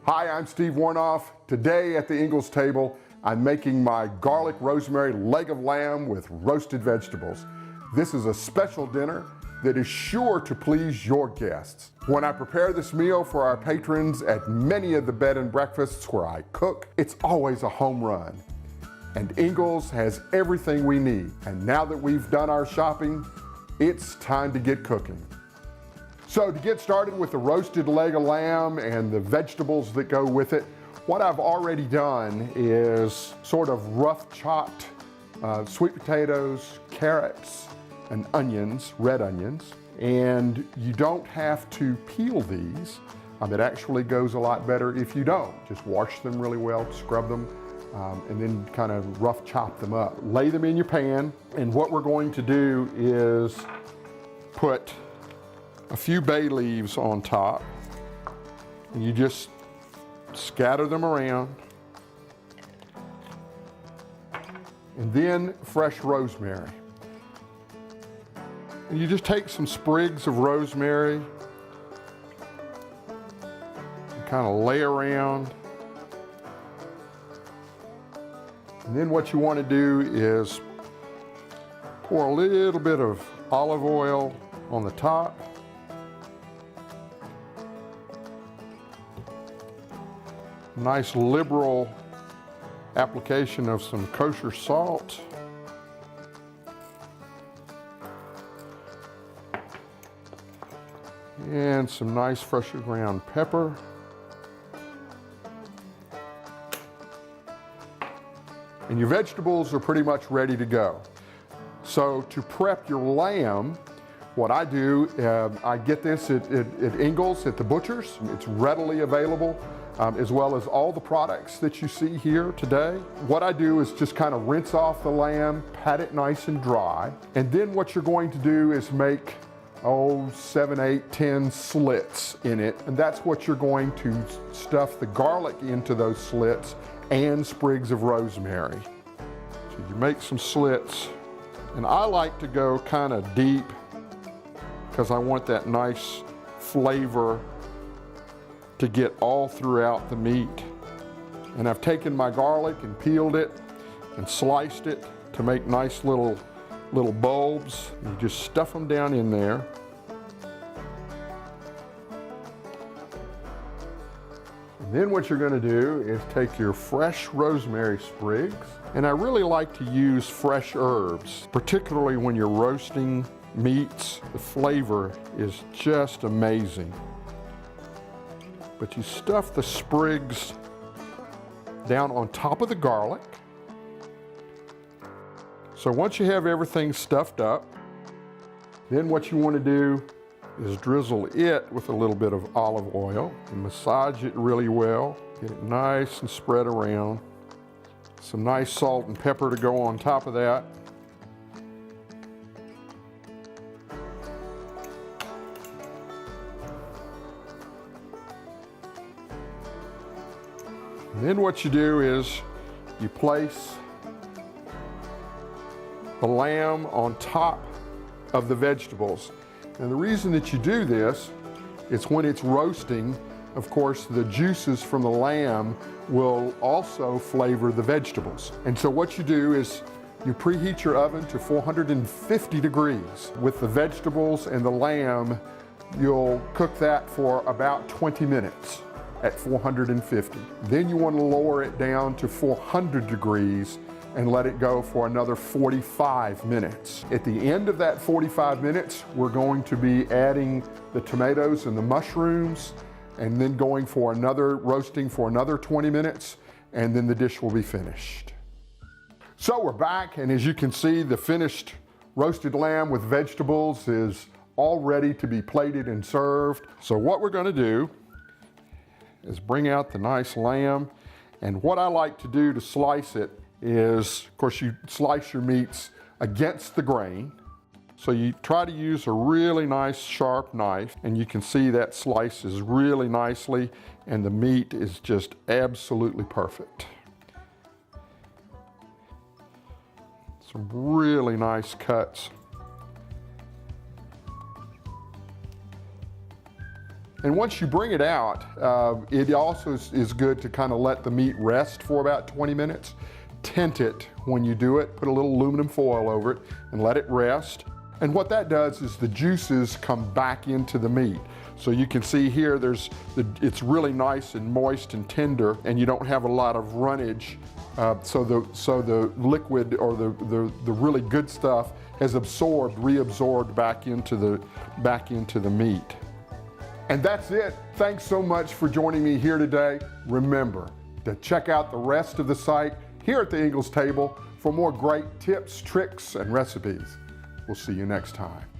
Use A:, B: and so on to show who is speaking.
A: Hi, I'm Steve Woronoff. Today at the Ingles table, I'm making my garlic rosemary leg of lamb with roasted vegetables. This is a special dinner that is sure to please your guests. When I prepare this meal for our patrons at many of the bed and breakfasts where I cook, it's always a home run. And Ingles has everything we need. And now that we've done our shopping, it's time to get cooking. So to get started with the roasted leg of lamb and the vegetables that go with it, what I've already done is sort of rough chopped sweet potatoes, carrots, and onions, red onions. And you don't have to peel these. It actually goes a lot better if you don't. Just wash them really well, scrub them, and then kind of rough chop them up. Lay them in your pan, and what we're going to do is put a few bay leaves on top, and you just scatter them around, and then fresh rosemary. And you just take some sprigs of rosemary and kind of lay around. And then what you want to do is pour a little bit of olive oil on the top. Nice liberal application of some kosher salt. And some nice freshly ground pepper. And your vegetables are pretty much ready to go. So to prep your lamb, what I do, I get this at Ingles, at the butcher's. It's readily available, as well as all the products that you see here today. What I do is just kind of rinse off the lamb, pat it nice and dry. And then what you're going to do is make 7, 8, 10 slits in it. And that's what you're going to stuff the garlic into, those slits, and sprigs of rosemary. So you make some slits, and I like to go kind of deep because I want that nice flavor to get all throughout the meat. And I've taken my garlic and peeled it and sliced it to make nice little bulbs. You just stuff them down in there. And then what you're going to do is take your fresh rosemary sprigs, and I really like to use fresh herbs, particularly when you're roasting meats. The flavor is just amazing. But you stuff the sprigs down on top of the garlic. So once you have everything stuffed up, then what you want to do is drizzle it with a little bit of olive oil and massage it really well. Get it nice and spread around. Some nice salt and pepper to go on top of that. And then what you do is you place the lamb on top of the vegetables. And the reason that you do this is when it's roasting, of course, the juices from the lamb will also flavor the vegetables. And so what you do is you preheat your oven to 450 degrees. With the vegetables and the lamb, you'll cook that for about 20 minutes at 450. Then you want to lower it down to 400 degrees and let it go for another 45 minutes. At the end of that 45 minutes, we're going to be adding the tomatoes and the mushrooms, and then going for another roasting for another 20 minutes, and then the dish will be finished. So we're back, and as you can see, the finished roasted lamb with vegetables is all ready to be plated and served. So what we're going to do is bring out the nice lamb, and what I like to do to slice it is, of course, you slice your meats against the grain. So you try to use a really nice sharp knife, and you can see that slices really nicely, and the meat is just absolutely perfect. Some really nice cuts. And once you bring it out, it also is good to kind of let the meat rest for about 20 minutes. Tent it when you do it, put a little aluminum foil over it and let it rest. And what that does is the juices come back into the meat. So you can see here, it's really nice and moist and tender, and you don't have a lot of runnage. So the liquid or the really good stuff has reabsorbed back into the meat. And that's it. Thanks so much for joining me here today. Remember to check out the rest of the site here at the Ingles table for more great tips, tricks, and recipes. We'll see you next time.